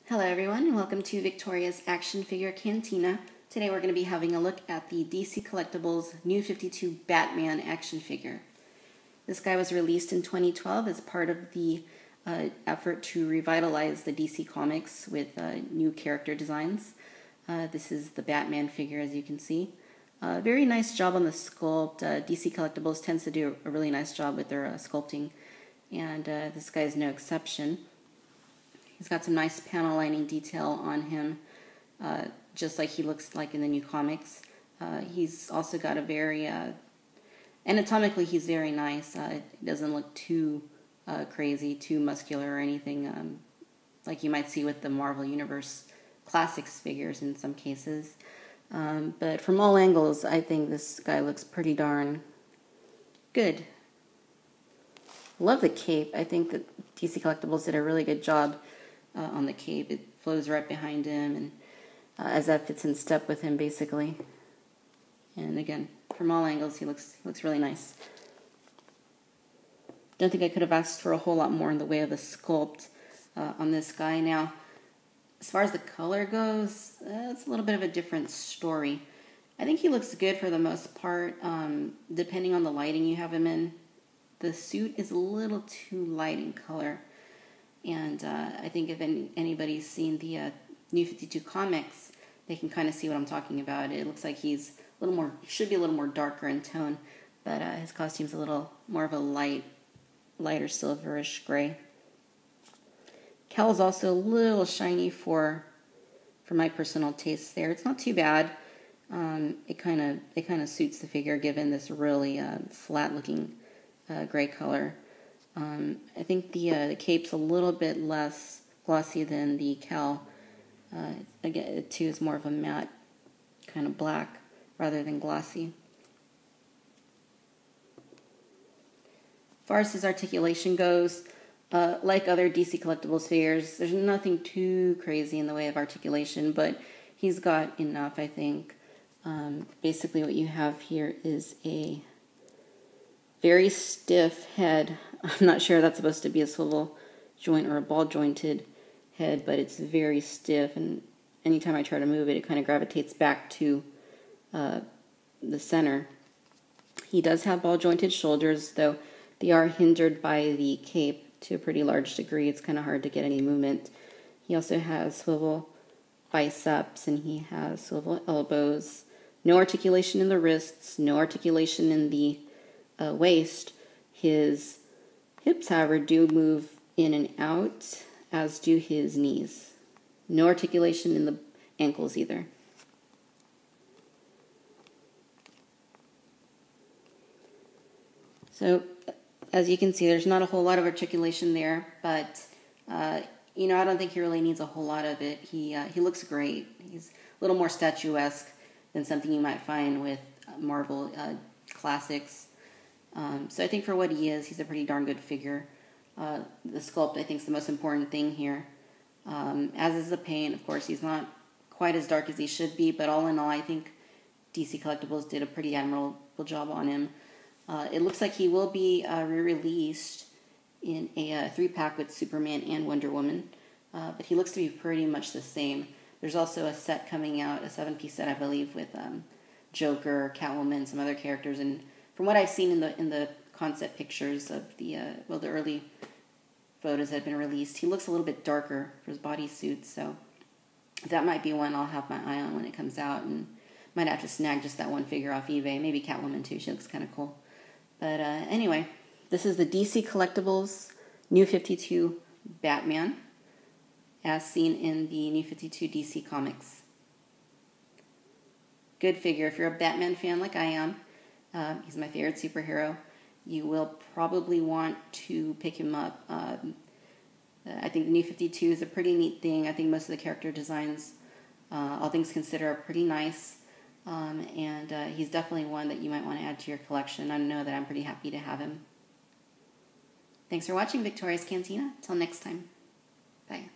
Hello everyone, and welcome to Victoria's Action Figure Cantina. Today we're going to be having a look at the DC Collectibles New 52 Batman action figure. This guy was released in 2012 as part of the effort to revitalize the DC Comics with new character designs. This is the Batman figure, as you can see. Very nice job on the sculpt. DC Collectibles tends to do a really nice job with their sculpting, and this guy is no exception. He's got some nice panel lining detail on him, just like he looks like in the new comics. He's also got a very, anatomically he's very nice. It doesn't look too crazy, too muscular or anything, like you might see with the Marvel Universe Classics figures in some cases. But from all angles, I think this guy looks pretty darn good. Love the cape. I think that DC Collectibles did a really good job on the cape. It flows right behind him, and as that fits in step with him, basically. And again, from all angles, he looks really nice. Don't think I could have asked for a whole lot more in the way of a sculpt on this guy. Now, as far as the color goes, it's a little bit of a different story. I think he looks good for the most part, depending on the lighting you have him in. The suit is a little too light in color. And I think if anybody's seen the New 52 comics, they can kind of see what I'm talking about. It looks like he's a little more, should be a little more darker in tone, but his costume's a little more of a lighter silverish gray. Cowl's also a little shiny for my personal taste there. It's not too bad. It kind of suits the figure given this really flat looking gray color. I think the cape's a little bit less glossy than the cowl. Again, it too is more of a matte kind of black rather than glossy. As far as his articulation goes, like other DC Collectibles figures, there's nothing too crazy in the way of articulation, but he's got enough, I think. Basically what you have here is a very stiff head. I'm not sure that's supposed to be a swivel joint or a ball jointed head, but it's very stiff, and anytime I try to move it, it kind of gravitates back to the center. He does have ball jointed shoulders, though they are hindered by the cape to a pretty large degree. It's kind of hard to get any movement. He also has swivel biceps, and he has swivel elbows. No articulation in the wrists, no articulation in the waist. His hips, however, do move in and out, as do his knees. No articulation in the ankles either. So, as you can see, there's not a whole lot of articulation there, but, I don't think he really needs a whole lot of it. He looks great. He's a little more statuesque than something you might find with Marvel Classics. So I think for what he is, he's a pretty darn good figure. The sculpt, I think, is the most important thing here. As is the paint. Of course, he's not quite as dark as he should be, but all in all, I think DC Collectibles did a pretty admirable job on him. It looks like he will be re-released in a 3-pack with Superman and Wonder Woman, but he looks to be pretty much the same. There's also a set coming out, a 7-piece set, I believe, with Joker, Catwoman, some other characters, and from what I've seen in the concept pictures of the early photos that have been released, he looks a little bit darker for his bodysuit, so that might be one I'll have my eye on when it comes out, and might have to snag just that one figure off eBay. Maybe Catwoman too, she looks kind of cool. But anyway, this is the DC Collectibles New 52 Batman, as seen in the New 52 DC Comics. Good figure. If you're a Batman fan like I am, he's my favorite superhero. You will probably want to pick him up. I think the New 52 is a pretty neat thing. I think most of the character designs, all things considered, are pretty nice. And he's definitely one that you might want to add to your collection. I know that I'm pretty happy to have him. Thanks for watching Victoria's Cantina. Till next time. Bye.